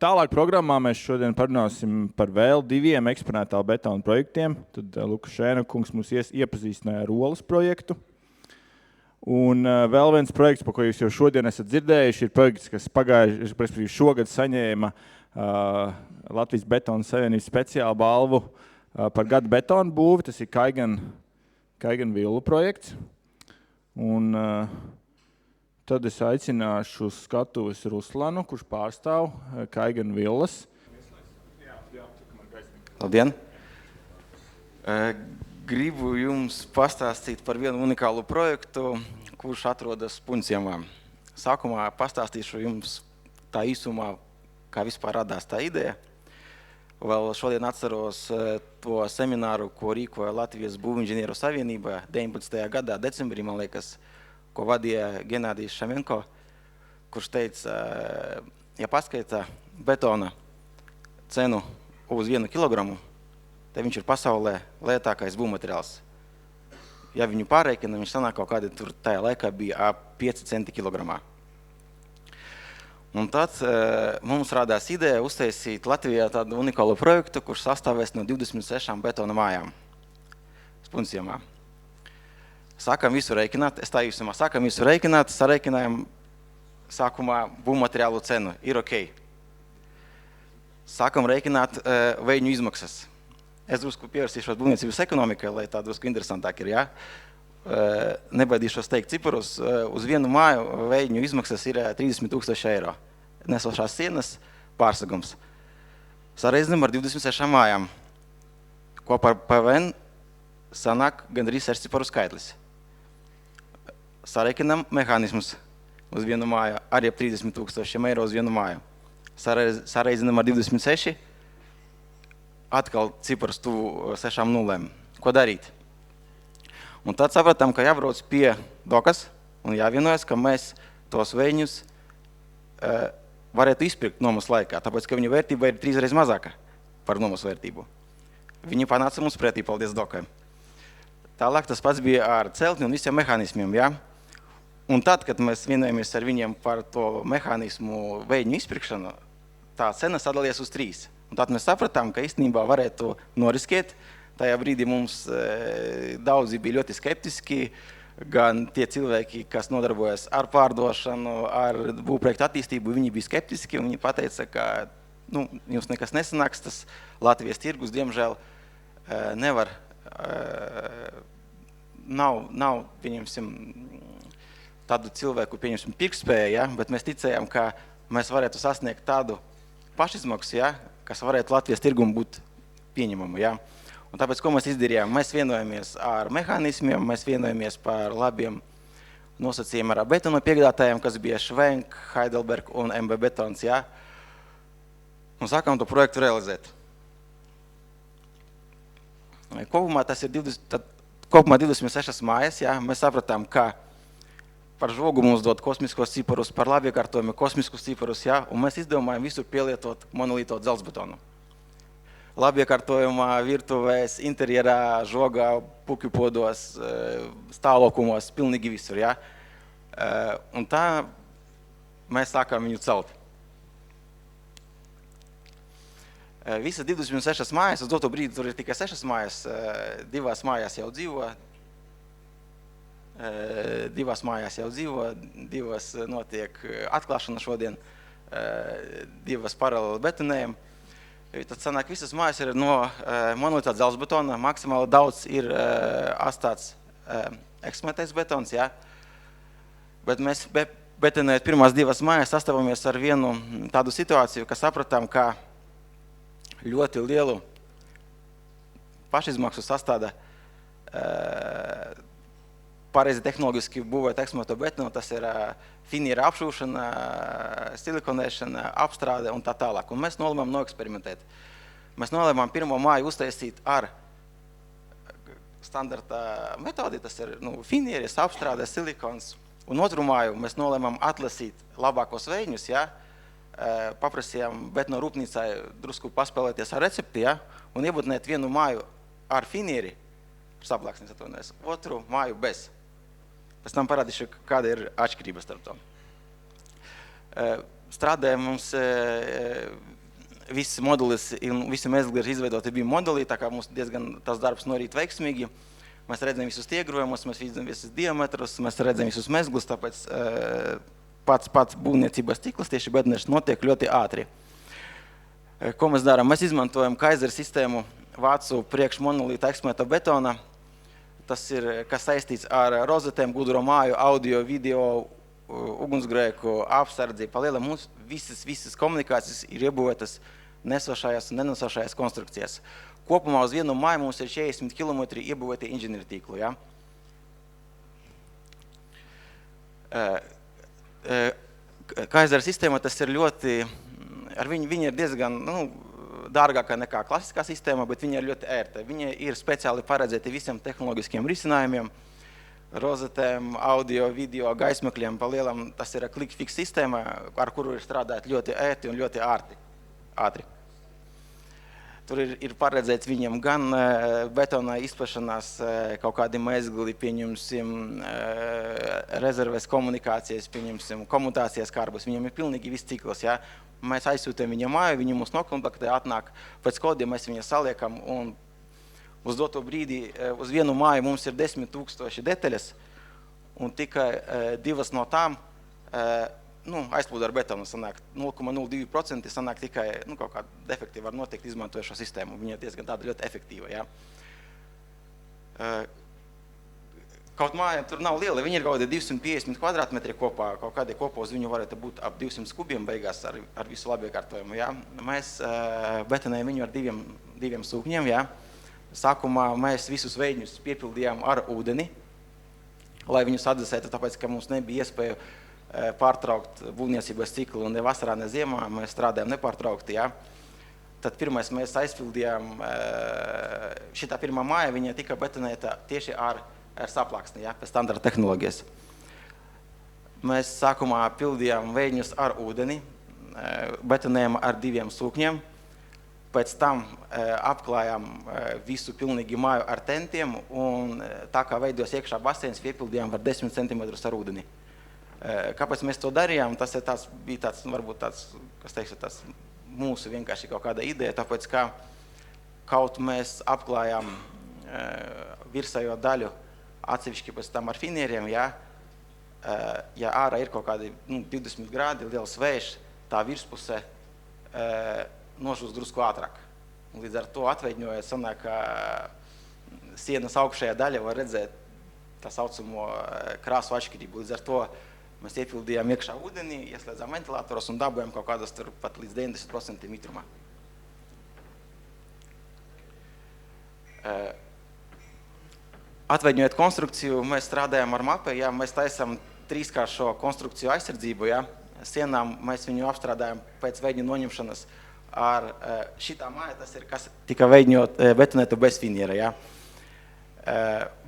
Tālāk programmā mēs šodien parunāsim par vēl 2 eksponētālu betonu projektiem. Tad Lukašēna kungs mūs iepazīstināja ar Olas projektu. Un vēl viens projekts, par ko jūs jau šodien esat dzirdējuši, ir projekts, kas šogad saņēma Latvijas Betonu Savienības speciālu balvu par gada betonu būvi. Tas ir Kaigan Villu projekts. Un tad es aicināšu uz skatuves Ruslanu, kurš pārstāv Kaigan Villas. Labdien! Gribu jums pastāstīt par vienu unikālu projektu, kurš atrodas Puņciemā. Sākumā pastāstīšu jums tā īsumā, kā vispār radās tā ideja. Vēl šodien atceros to semināru, ko rīkoja Latvijas Būvinženieru savienībā 19. gadā, decembrī, man liekas, ko vadīja Genādijs Šamenko, kurš teica, ja paskaita betona cenu uz 1 kilogramu, tad viņš ir pasaulē lētākais būvmateriāls. Ja viņu pārreikina, viņš sanāk kaut kādi tur tajā laikā bija ap 5 centi kilogramā. Un tad mums rādās ideja uztaisīt Latvijā tādu unikālu projektu, kurš sastāvēs no 26 betona mājām Puņciemā. Sākam visu reikināt, sareikinājam sākumā būvmateriālu cenu, ir ok. Sākam reikināt veļņu izmaksas. Es drusku pievērsīšos būvniecības ekonomikai, lai tā drusku interesantāk ir, ja? Nebaidīšos teikt ciparus, uz vienu māju veļņu izmaksas ir 30 000 eiro. Nesošās sienas pārsagums. Sareizinam ar 26 mājām. Kopā ar PVN sanāk gandrīz 6 ciparu skaitlis. Sareikinam mehānismus uz vienu māju, arī ap 30 000 eiro uz vienu māju. Sareizinam ar 26, atkal cipars tuvu 6 nulēm. Ko darīt? Un tad sapratām, ka jābrauc pie dokas un jāvienojas, ka mēs tos veļņus varētu izpirkt nomas laikā, tāpēc, ka viņu vērtība ir 3 reizes mazāka par nomas vērtību. Viņi panāca mums pretī, paldies dokai. Tālāk tas pats bija ar celtni un visiem mehānismiem, ja? Un tad, kad mēs vienojamies ar viņiem par to mehānismu veļņu izpirkšanu, tā cena sadalies uz 3. Un tad mēs sapratām, ka īstenībā varētu noriskēt. Tajā brīdī mums daudzi bija ļoti skeptiski, gan tie cilvēki, kas nodarbojas ar pārdošanu, ar būvprojektu attīstību, viņi bija skeptiski, un viņi pateica, ka jums nekas nesanāks, tas Latvijas tirgus, diemžēl, nevar, nav pieņemsim, tādu cilvēku, pieņemsim, pirkspēja, ja? Bet mēs ticējām, ka mēs varētu sasniegt tādu pašizmaksu, ja? Kas varētu Latvijas tirgumu būt pieņemamu. Ja? Un tāpēc, ko mēs izdarījām? Mēs vienojamies ar mehānismiem, mēs vienojamies par labiem nosacījumiem ar betonu piegādātājiem, kas bija Švenk, Heidelberg un MB Betons. Ja? Un sākām to projektu realizēt. Kopumā tas ir 26 mājas. Ja? Mēs sapratām, ka par žogu mums dod kosmiskos ciparus, par labiekārtojumi kosmiskus ciparus, ja? Un mēs izdomājam visur pielietot monolīto dzelzbetonu. Labiekārtojumā, virtuvēs, interjerā, žogā, pukju podos, stāvlokumos, pilnīgi visur, ja? Un tā mēs sākām viņu celt. Visas 26 mājas, uz doto brīdi tur ir tikai 6 mājas, 2 mājās jau dzīvo, 2 mājās jau dzīvo, 2 notiek atklāšana šodien, 2 paralēli betonējam. Tad sanāk, visas mājas ir no monolītā dzelzbetona, maksimāli daudz ir atstāts eksponētais betons, ja? Bet mēs betonējot pirmās 2 mājas sastāvamies ar vienu tādu situāciju, ka sapratām, ka ļoti lielu pašizmaksu sastāda pareizi tehnoloģiski būvēt eksponēto betonu, tas ir finiera apšūšana, silikonēšana, apstrāde un tā tālāk. Un mēs nolēmām noeksperimentēt. Mēs nolēmām pirmo māju uztaisīt ar standarta metodi, tas ir finieris, apstrāde, silikons. Un otru māju mēs nolēmām atlasīt labākos veļņus, ja? Paprasījām betonu rūpnīcai drusku paspēlēties ar recepti, ja? Un iebūtinēt vienu māju ar finieri, saplāksnes atvainojas, otru māju bez. Pēc tam parādīšu, kāda ir atšķirība starp to. Strādāja mums viss modulis un visi mezglieži izveidoti bija modelī, tā kā mums diezgan tas darbs norīt veiksmīgi. Mēs redzam visus iegrojumus, mēs redzam visus diametrus, mēs redzam visus mezglus, tāpēc pats būvniecības cikls tieši betonieši notiek ļoti ātri. Ko mēs darām? Mēs izmantojam Kaiser sistēmu vācu priekšmonolīta eksponēta betona. Tas ir, kas saistīts ar rozetēm, gudro māju, audio, video, ugunsgrēku, apsardzi. Palielam mums visas komunikācijas ir iebūvētas nesošajās un nenesošajās konstrukcijās. Kopumā uz vienu māju mums ir 40 km iebūvēti inženieru tīklu. Ja? Kaiser sistēma tas ir ļoti, viņi ir diezgan dārgāka nekā klasiskā sistēma, bet viņa ir ļoti ērta. Viņa ir speciāli paredzēti visiem tehnoloģiskiem risinājumiem, rozetēm, audio, video, gaismekļiem. Palielam tas ir click-fix sistēma, ar kuru ir strādāt ļoti ērti un ļoti ātri. Tur ir paredzēts viņiem gan betona izplašanās, kaut kādi mezgli, pieņemsim, rezerves komunikācijas, pieņemsim, komutācijas kārbus. Viņiem ir pilnīgi viss cikls. Ja? Mēs aizsūtām viņa māju, viņi mūs nokomplektē, atnāk pēc kodiem, mēs viņu saliekam un uz doto brīdī uz vienu māju mums ir 10 000 detaļas un tikai 2 no tām aizplūda ar betonu sanāk 0,02%, sanāk tikai kaut kāda defekti var notikt izmantojot šo sistēmu. Viņa ir diezgan tāda ļoti efektīva. Ja? Kaut māja tur nav liela, viņi ir kaut kādi 250 kvadrātmetri kopā, kaut kādi kopā uz viņu varētu būt ap 200 kubiem beigās ar visu labiekārtojumu. Ja? Mēs betonējam viņu ar diviem sūkņiem. Ja? Sākumā mēs visus veidņus piepildījām ar ūdeni, lai viņus atdzesētu, tāpēc, ka mums nebija iespēja pārtraukt būvniecības ciklu un ne vasarā, ne ziemā, mēs strādājam nepārtraukti. Ja? Tad pirmais mēs aizpildījām, šitā pirmā māja, viņa tika betonēta tieši ar saplāksni, ja? Pēc standarta tehnoloģijas. Mēs sākumā pildījām veidņus ar ūdeni, betonējām ar 2 sūkņiem, pēc tam apklājām visu pilnīgi māju ar tentiem un tā kā veidos iekšā baseins, piepildījām ar 10 cm ar ūdeni. Kāpēc mēs to darījām? Tas bija tāds, varbūt tāds, kas teikšu, tas mūsu vienkārši kaut kāda ideja, tāpēc kā kaut mēs apklājām virsējo daļu atsevišķi pēc tam ar finieriem, ja ārā ir kaut kādi 20 grādi, liels vējš, tā virspuse nožūst drusku ātrāk. Līdz ar to atveidņojot, sanāk, ka sienas augšējā daļa var redzēt tā saucamo krāsu atšķirību. Līdz ar to mēs iepildījām iekšā ūdenī, ieslēdzām ventilatoros un dabujām kaut kādas tur pat līdz 90% mitrumā. Atveidņojot konstrukciju, mēs strādājam ar mapē, ja, mēs taisam 3-kāršo konstrukciju aizsardzību, ja. Sienām mēs viņu apstrādājam pēc veidņu noņemšanas ar šitā māja, tas ir, kas tika betonēta bez finiera, ja.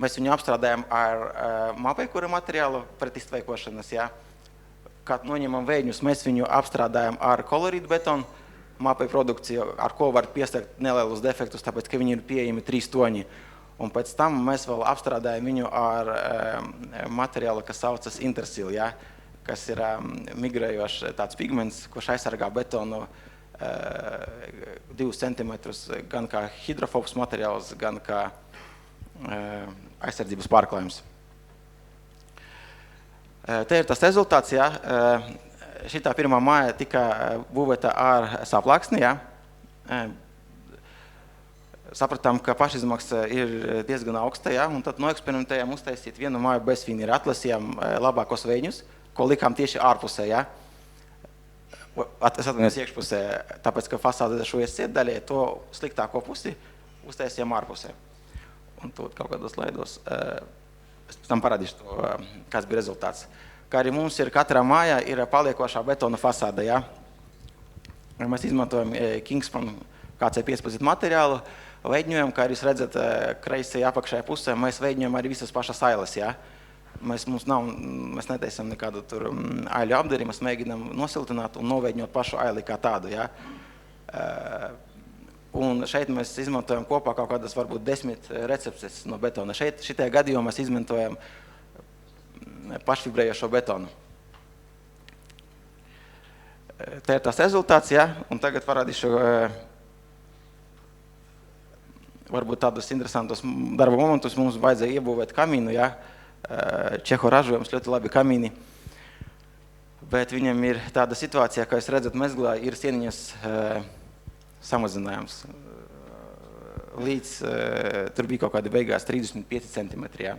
Mēs viņu apstrādājam ar mapekura materiālu pret iztveikošanas, ja. Kad noņemam veidņus, mēs viņu apstrādājam ar kolorītu betonu, mapei produkciju, ar ko var piestāt nelielus defektus, tāpēc, ka viņi ir pieejami 3 toņi. Un pēc tam mēs vēl apstrādājam viņu ar materiālu, kas saucas Intersil, ja, kas ir migrējošs tāds pigments, kurš aizsargā betonu 2 centimetrus gan kā hidrofobs materiāls, gan kā aizsardzības pārklājums. Te ir tas rezultāts, ja. Šitā pirmā māja tika būvēta ar saplāksni, ja. Sapratām, ka pašizmaksa ir diezgan augsta, ja, un tad noeksperimentējām uztaisīt vienu māju bez finiera. Atlasījām labākos veidņus, ko likām tieši ārpusē, ja. Es atvainojos iekšpusē, tāpēc, ka fasāde šojies cietdaļai, to sliktāko pusi uztaisījām ārpusē. Un to kaut kādos slaidos, es pēc tam parādīšu to, kāds bija rezultāts. Kā arī mums ir katrā mājā ir paliekošā betona fasāde, ja. Mēs izmantojam Kingspan KC15 materiālu, veidņojam, kā arī jūs redzat, kreisajā apakšējā pusē, mēs veidņojam arī visas pašas ailes, ja. Mēs netaisam nekādu tur aiļu apdari, mēs mēģinām nosiltināt un noveidņot pašu aili kā tādu, ja. Un šeit mēs izmantojam kopā kaut kādas varbūt 10 recepces no betona. Šitajā gadījumā mēs izmantojam pašvibrējošo betonu. Te ir tās rezultāts, un tagad parādīšu varbūt tādus interesantus darba momentus. Mums vajadzēja iebūvēt kamīnu, Čeho ražojums ļoti labi kamīni, bet viņam ir tāda situācija, kā jūs redzat, mezglā ir sieniņas samazinājums. Līdz tur bija kaut kādi beigās 35 centimetri,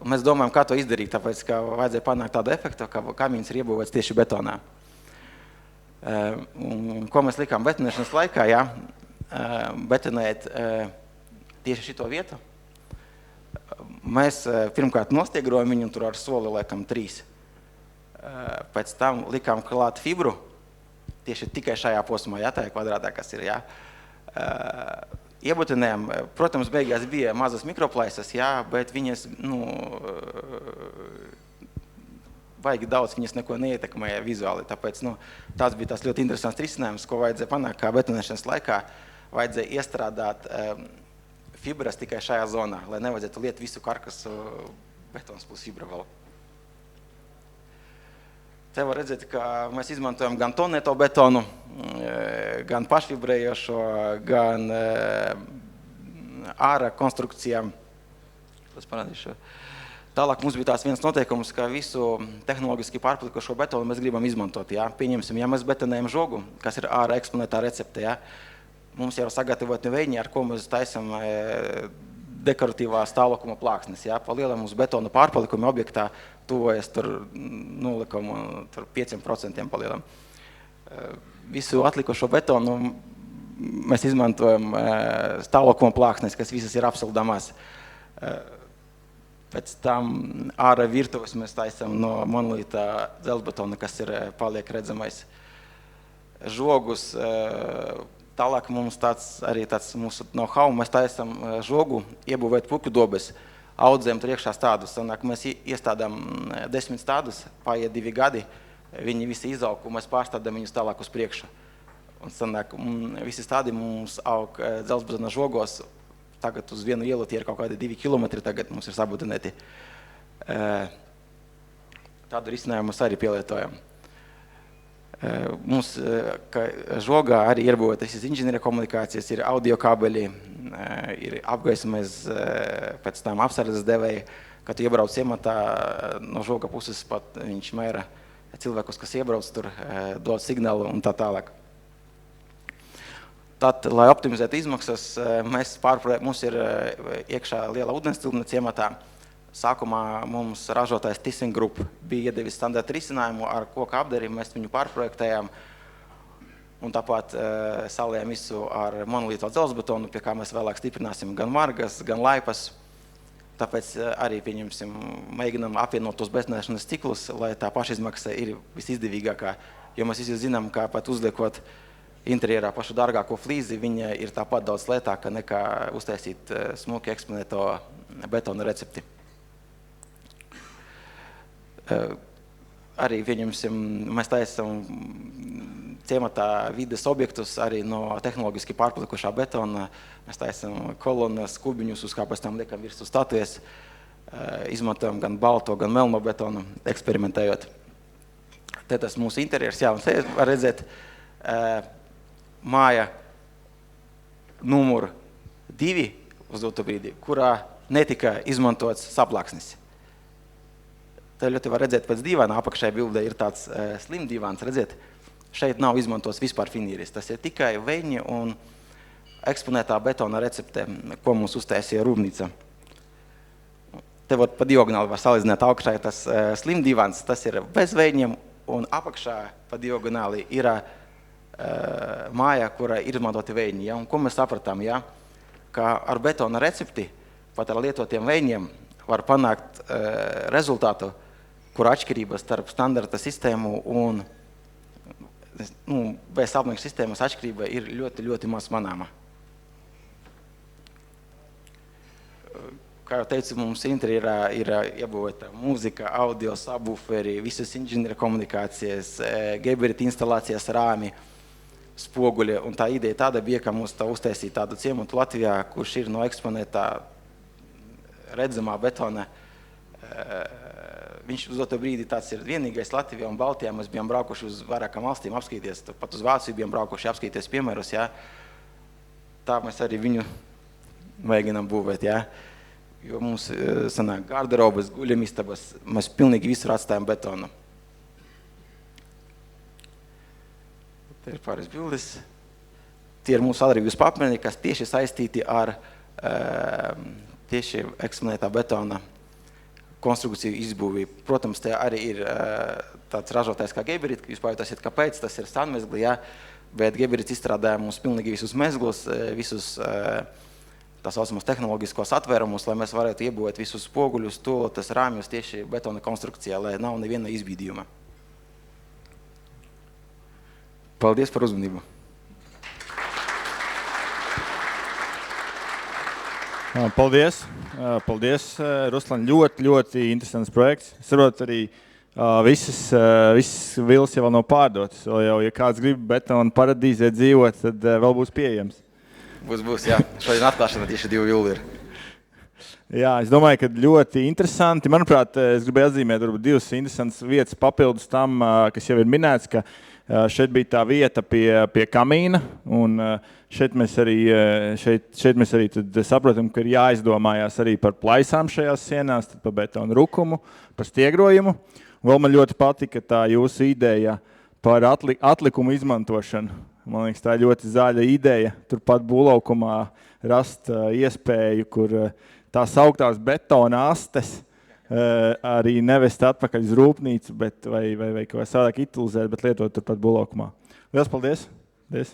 Mēs domājam, kā to izdarīt, tāpēc, ka vajadzēja panākt tādu efektu, ka kamīns ir iebūvēts tieši betonā. Un, ko mēs likām betonēšanas laikā, betonēt tieši šito vietu. Mēs pirmkārt nostiegrojam viņu tur ar soli, laikam, 3. Pēc tam likām klāt fibru, tieši tikai šajā posmā, tā ir kvadrātā, kas ir, Iebutinējām, protams, beigās bija mazas mikroplaisas, bet viņas, vajag daudz, viņas neko neietekmēja vizuāli, tāpēc, tās bija tās ļoti interesants risinājums, ko vajadzēja panākt, kā betonēšanas laikā vajadzēja iestrādāt fibras tikai šajā zonā, lai nevajadzētu liet visu karkasu betons plus fibra vēl. Te var redzēt, ka mēs izmantojam gan tonēto betonu, gan pašfibrējošo, gan ārā konstrukcijām. Tas parādīšu. Tālāk mums bija tās viens noteikums, ka visu tehnoloģiski pārpalikušo betonu mēs gribam izmantot. Pieņemsim, mēs betonējam žogu, kas ir ārā eksponētā recepte. Mums jau ir sagatavoti veļņi, ar ko mēs taisam dekoratīvā stāvokuma plāksnes. Pa lielam mums betona pārpalikuma objektā tuvojas tur 0,5% pa lielam. Visu atlikušo betonu mēs izmantojam stāvokuma plāksnes, kas visas ir apsildāmās. Pēc tam ārā virtuves mēs taisam no monolīta dzelzbetona, kas ir paliek redzamais. Žogus, tālāk mums tāds mūsu know-how, mēs taisam žogu, iebūvēt puķu dobes, audzējam tur iekšā stādus. Mēs iestādām 10 stādus, paiet 2 gadi, viņi visi izaug, un mēs pārstādām viņus tālāk uz priekšu. Un visi tādi mums aug dzelzbetona žogos. Tagad uz vienu ielu tie ir kaut kādi 2 kilometri, tagad mums ir sabudinēti. Tādu risinājumu mēs arī pielietojam. Mums, ka žogā arī iebūvētas inženieru komunikācijas, ir audio kabeļi, ir apgaismais pēc tam apsardzes devēji, kad tu iebrauc ciematā no žoga puses, pat viņš mēra cilvēkus, kas iebrauc tur, dod signālu un tā tālāk. Tad, lai optimizētu izmaksas, mums ir iekšā liela ūdenstilpne ciematā. Sākumā mums ražotājs ThyssenKrupp bija iedevis standarta risinājumu ar koka apdari, mēs viņu pārprojektējām un tāpat salējām visu ar monolīto dzelzbetonu, pie kā mēs vēlāk stiprināsim gan margas, gan laipas. Tāpēc arī mēģinām apvienot tos betonēšanas ciklus, lai tā pašizmaksa ir visizdevīgākā, jo mēs visi zinām, kā pat uzliekot interjerā pašu dārgāko flīzi, viņa ir tāpat daudz lētāka nekā uztaisīt smuki eksponēto betona recepti. Arī mēs taisam ciematā vides objektus arī no tehnoloģiski pārpalikušā betona. Mēs taisam kolonas, kubiņus, uz kā pēc tam liekam virsū statujas. Izmantojam gan balto, gan melno betonu, eksperimentējot. Te tas mūsu interjers, un te var redzēt māja numur 2 uz doto brīdi, kurā netika izmantots saplāksnis. Te ļoti var redzēt pēc dīvāna, apakšējā bildē ir tāds slim dīvāns, redzēt, šeit nav izmantots vispār finīris. Tas ir tikai veļņi un eksponētā betona recepte, ko mums uztaisīja rūpnīca. Te pa diagonāli var salīdzināt, augšā ir tas slim dīvāns, tas ir bez veļņiem, un apakšā pa diagonāli ir mājā, kurā ir izmantoti veļņi. Un ko mēs sapratām, ka ar betona recepti, pat ar lietotiem veļņiem, var panākt rezultātu, kur atšķirības starp standarta sistēmu un bez aplinkas sistēmas atšķirība ir ļoti, ļoti maz manāma. Kā jau teicu, mums interjerā ir iebūvēta mūzika, audio, subwooferi, visas inženieru komunikācijas, Geberit instalācijas rāmi, spoguļi. Un tā ideja tāda bija, ka mums uztaisīja tādu ciematu Latvijā, kurš ir no eksponētā redzamā betona Viņš uz to brīdi tāds ir vienīgais Latvijā un Baltijā. Mēs bijām braukuši uz vairākām valstīm apskatīties, pat uz Vāciju bijām braukuši apskatīties piemērus, jā. Tā mēs arī viņu mēģinām būvēt, jā. Jo mums sanāk garderobas, guļamistabas, mēs pilnīgi visur atstājam betonu. Te ir pāris bildes. Tie ir mūsu sadarbības partneri, kas tieši saistīti ar tieši eksponētā betona konstrukciju izbūvī. Protams, te arī ir tāds ražotājs kā Geberit, jūs pajautāsiet, kāpēc, tas ir Stanmezgli, jā, bet Geberits izstrādāja mums pilnīgi visus mezglus, visus tā saucamos tehnoloģiskos atvērumus, lai mēs varētu iebūvēt visus spoguļus, tolotas, rāmjus tieši betona konstrukcijā, lai nav neviena izbīdījuma. Paldies par uzmanību! Paldies, Ruslan, ļoti interesants projekts. Es saprotu arī visas vilas jau nav pārdotas. Ja kāds grib betonu paradīzē dzīvot, tad vēl būs pieejams. Būs, jā. Šodien atklāšana tieši 2 jūli ir. Jā, es domāju, ka ļoti interesanti. Manuprāt, es gribēju atzīmēt 2 interesantas vietas papildus tam, kas jau ir minēts, ka šeit bija tā vieta pie kamīna, un šeit mēs arī tad saprotam, ka ir jāizdomājās arī par plaisām šajās sienās, tad par betonu rukumu, par stiegrojumu. Vēl man ļoti patika tā jūsu ideja par atlikumu izmantošanu. Man liekas, tā ir ļoti zaļa ideja. Turpat būvlaukumā rast iespēju, kur tās augtās betona astes arī nevest atpakaļ uz rūpnīcu, vai kaut kā savādāk utilizēt, bet lietot turpat būvlaukumā. Lielas paldies! Paldies.